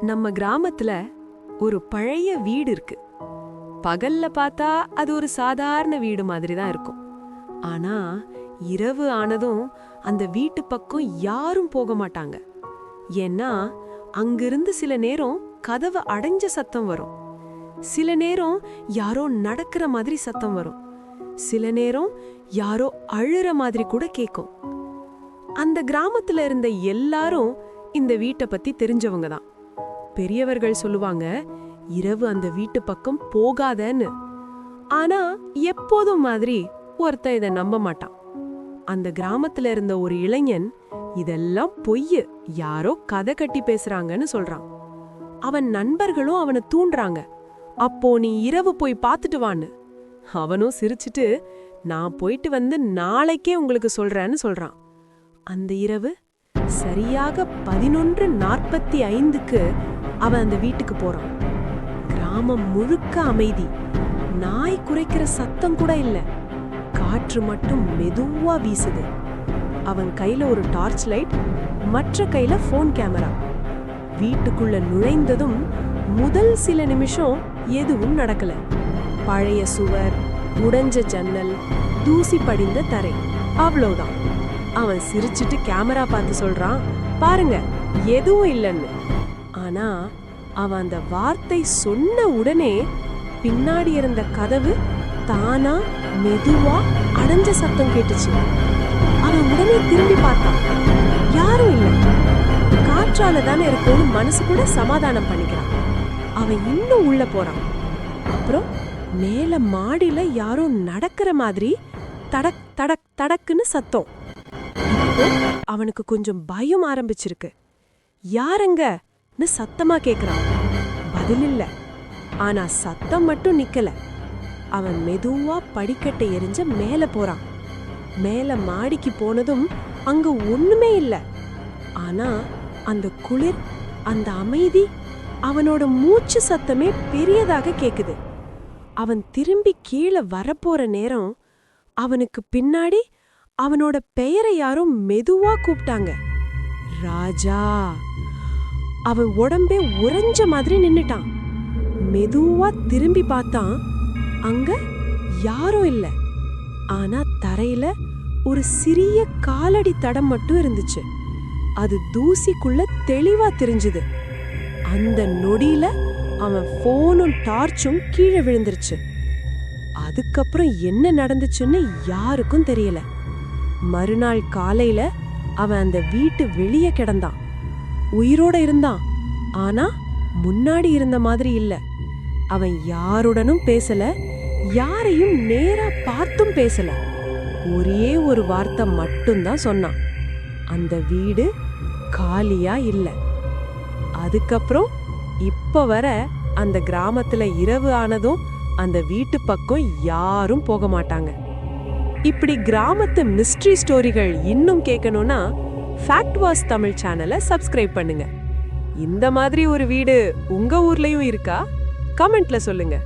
நம்ம கிராமத்துல ஒரு பழைய வீடு இருக்கு. பகல்ல பார்த்தா அது ஒரு சாதாரண வீடு மாதிரி தான் இருக்கும். ஆனா இரவு ஆனதும் அந்த வீட்டு பக்கம் யாரும் போக மாட்டாங்க. ஏன்னா அங்கிருந்து சில நேரம் கதவு அடைஞ்ச சத்தம் வரும், சில நேரம் யாரோ நடக்கிற மாதிரி சத்தம் வரும், சில நேரம் யாரோ அழுற மாதிரி கூட கேக்கும். அந்த கிராமத்துல இருந்த எல்லாரும் இந்த வீட்டை பத்தி தெரிஞ்சவங்க தான். பெரியவர்கள் சொல்லுவாங்க, இரவு அந்த வீட்டு பக்கம் போகாதன்னு. ஆனா எப்போதும் மாதிரி ஒருத்தன் இதை நம்ப மாட்டான். அந்த கிராமத்துல இருந்த ஒரு இளைஞன் இதெல்லாம் பொய்யு, யாரோ கதை கட்டி பேசுறாங்கன்னு சொல்றான். அவன் நண்பர்களும் அவனை தூண்டுறாங்க, அப்போ நீ இரவு போய் பார்த்துட்டு வான்னு. அவனும் சிரிச்சிட்டு, நான் போயிட்டு வந்து நாளைக்கே உங்களுக்கு சொல்றேன்னு சொல்றான். அந்த இரவு சரியாக 11:45க்கு அவன் அந்த வீட்டுக்கு போறான். கிராமம் முழுக்க அமைதி, நாய் குரைக்கிற சத்தம் கூட இல்ல, காற்று மட்டும் மெதுவா வீசுது. அவன் கையில ஒரு டார்ச் லைட், மற்ற கையில போன் கேமரா. வீட்டுக்குள்ள நுழைந்ததும் முதல் சில நிமிஷம் எதுவும் நடக்கல. பழைய சுவர், உடைஞ்ச ஜன்னல், தூசி படிந்த தரை, அவ்வளவுதான். அவன் சிரிச்சிட்டு கேமரா பார்த்து சொல்றான், பாருங்க எதுவும் இல்லைன்னு. ஆனா அவன் அந்த வார்த்தை சொன்ன உடனே பின்னாடி இருந்த கதவு தானா மெதுவா அடைஞ்ச சத்தம் கேட்டுச்சு. அவன் உடனே திரும்பி பார்த்தான், யாரும் இல்லை. காற்றால தானே இருக்கும்னு மனசு கூட சமாதானம் பண்ணிக்கிறான். அவன் இன்னும் உள்ள போறான். அப்புறம் மேல மாடியில யாரோ நடக்கிற மாதிரி தடக் தடக் தடக்குன்னு சத்தம். அவனுக்கு கொஞ்சம் பயம் ஆரம்பிச்சிருக்கு. யாருங்கன்னு சத்தமா கேக்குறான். பதில் இல்ல. ஆனா சத்தம் மட்டும் நிக்கல. அவன் மெதுவா படிக்கட்டை எரிஞ்ச மேல போறான். மேல மாடிக்கு போனதும் அங்க ஒண்ணுமே இல்ல. ஆனா அந்த குளிர், அந்த அமைதி, அவனோட மூச்சு சத்தமே பெரியதாக கேக்குது. அவன் திரும்பி கீழே வரப்போற நேரம் அவனுக்கு பின்னாடி அவனோட பெயரை யாரும் மெதுவா கூப்பிட்டாங்க, ராஜா. அவன் உடம்பே உறைஞ்ச மாதிரி நின்னுட்டான். மெதுவா திரும்பி பார்த்தான். அங்க யாரும் இல்ல. ஆனா தரையில ஒரு சிறிய காலடி தடம் மட்டும் இருந்துச்சு. அது தூசிக்குள்ள தெளிவா தெரிஞ்சுது. அந்த நொடியில அவன் போனும் டார்ச்சும் கீழே விழுந்துருச்சு. அதுக்கப்புறம் என்ன நடந்துச்சுன்னு யாருக்கும் தெரியல. மறுநாள் காலையில அவன் அந்த வீட்டு வெளியே கிடந்தான். உயிரோட இருந்தான், ஆனா முன்னாடி இருந்த மாதிரி இல்ல. அவன் யாருடனும் பேசல, யாரையும் நேரா பார்த்தும் பேசல. ஒரே ஒரு வார்த்தை மட்டும்தான் சொன்னான், அந்த வீடு காலியா இல்ல. அதுக்கப்புறம் இப்ப வர அந்த கிராமத்துல இரவு ஆனதும் அந்த வீட்டு பக்கம் யாரும் போக மாட்டாங்க. இப்படி கிராமத்து மிஸ்ட்ரி ஸ்டோரிகள் இன்னும் கேட்கணும்னா ஃபேக்ட் வாஸ் தமிழ் சேனலை சப்ஸ்கிரைப் பண்ணுங்க. இந்த மாதிரி ஒரு வீடு உங்க ஊர்லயும் இருக்கா? கமெண்ட்ல சொல்லுங்க.